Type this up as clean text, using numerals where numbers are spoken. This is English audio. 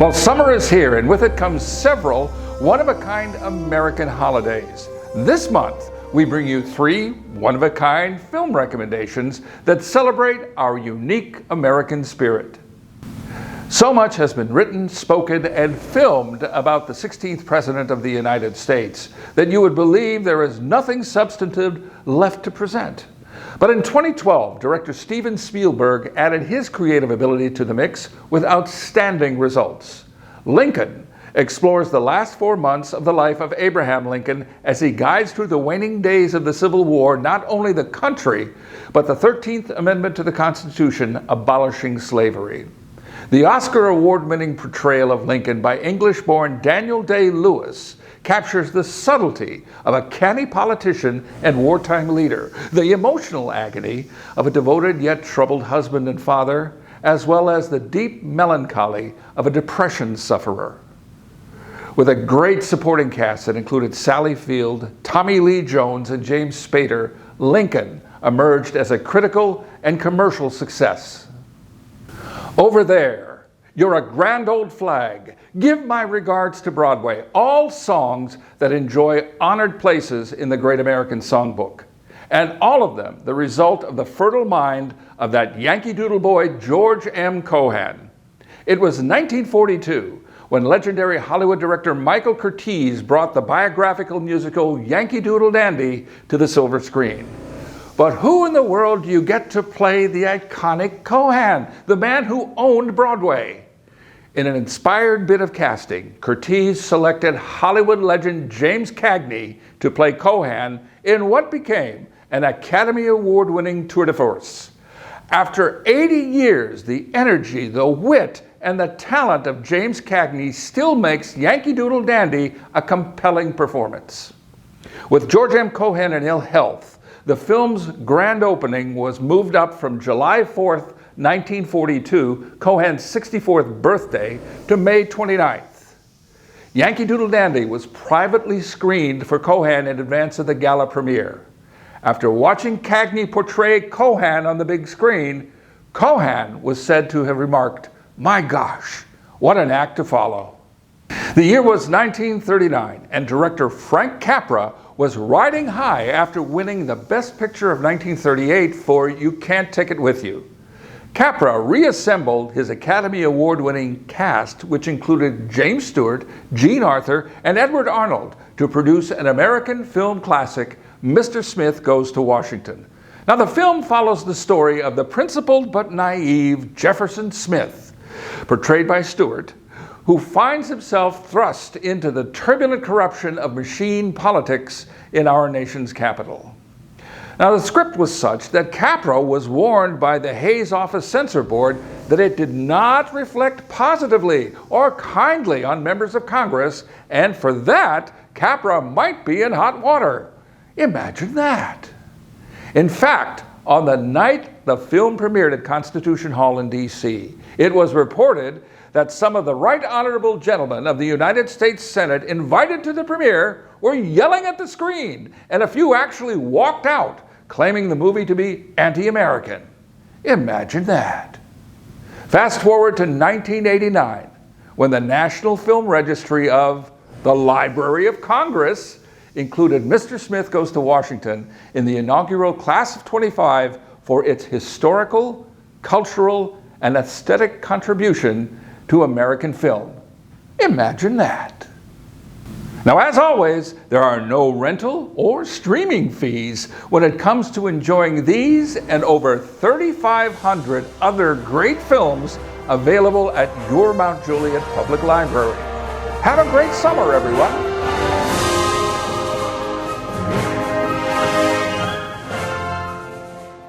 Well, summer is here, and with it comes several one-of-a-kind American holidays. This month, we bring you 3 one-of-a-kind film recommendations that celebrate our unique American spirit. So much has been written, spoken, and filmed about the 16th President of the United States that you would believe there is nothing substantive left to present. But in 2012, director Steven Spielberg added his creative ability to the mix with outstanding results. Lincoln explores the last 4 months of the life of Abraham Lincoln as he guides through the waning days of the Civil War, not only the country, but the 13th Amendment to the Constitution abolishing slavery. The Oscar award-winning portrayal of Lincoln by English-born Daniel Day-Lewis captures the subtlety of a canny politician and wartime leader, the emotional agony of a devoted yet troubled husband and father, as well as the deep melancholy of a depression sufferer. With a great supporting cast that included Sally Field, Tommy Lee Jones, and James Spader, Lincoln emerged as a critical and commercial success. Over there, You're a Grand Old Flag, Give My Regards to Broadway, all songs that enjoy honored places in the Great American Songbook. And all of them the result of the fertile mind of that Yankee Doodle boy, George M. Cohan. It was 1942 when legendary Hollywood director Michael Curtiz brought the biographical musical Yankee Doodle Dandy to the silver screen. But who in the world do you get to play the iconic Cohan, the man who owned Broadway? In an inspired bit of casting, Curtiz selected Hollywood legend James Cagney to play Cohan in what became an Academy Award-winning tour de force. After 80 years, the energy, the wit, and the talent of James Cagney still makes Yankee Doodle Dandy a compelling performance. With George M. Cohan in ill health, the film's grand opening was moved up from July 4th, 1942, Cohan's 64th birthday, to May 29th. Yankee Doodle Dandy was privately screened for Cohan in advance of the gala premiere. After watching Cagney portray Cohan on the big screen, Cohan was said to have remarked, "My gosh, what an act to follow." The year was 1939, and director Frank Capra was riding high after winning the Best Picture of 1938 for You Can't Take It With You. Capra reassembled his Academy Award-winning cast, which included James Stewart, Jean Arthur, and Edward Arnold, to produce an American film classic, Mr. Smith Goes to Washington. Now, the film follows the story of the principled but naive Jefferson Smith, portrayed by Stewart, who finds himself thrust into the turbulent corruption of machine politics in our nation's capital. Now, the script was such that Capra was warned by the Hayes Office Censor Board that it did not reflect positively or kindly on members of Congress, and for that, Capra might be in hot water. Imagine that. In fact, on the night the film premiered at Constitution Hall in D.C., it was reported that some of the right honorable gentlemen of the United States Senate invited to the premiere were yelling at the screen, and a few actually walked out, claiming the movie to be anti-American. Imagine that. Fast forward to 1989, when the National Film Registry of the Library of Congress included Mr. Smith Goes to Washington in the inaugural Class of 25 for its historical, cultural, and aesthetic contribution to American film. Imagine that. Now, as always, there are no rental or streaming fees when it comes to enjoying these and over 3,500 other great films available at your Mount Juliet Public Library. Have a great summer, everyone.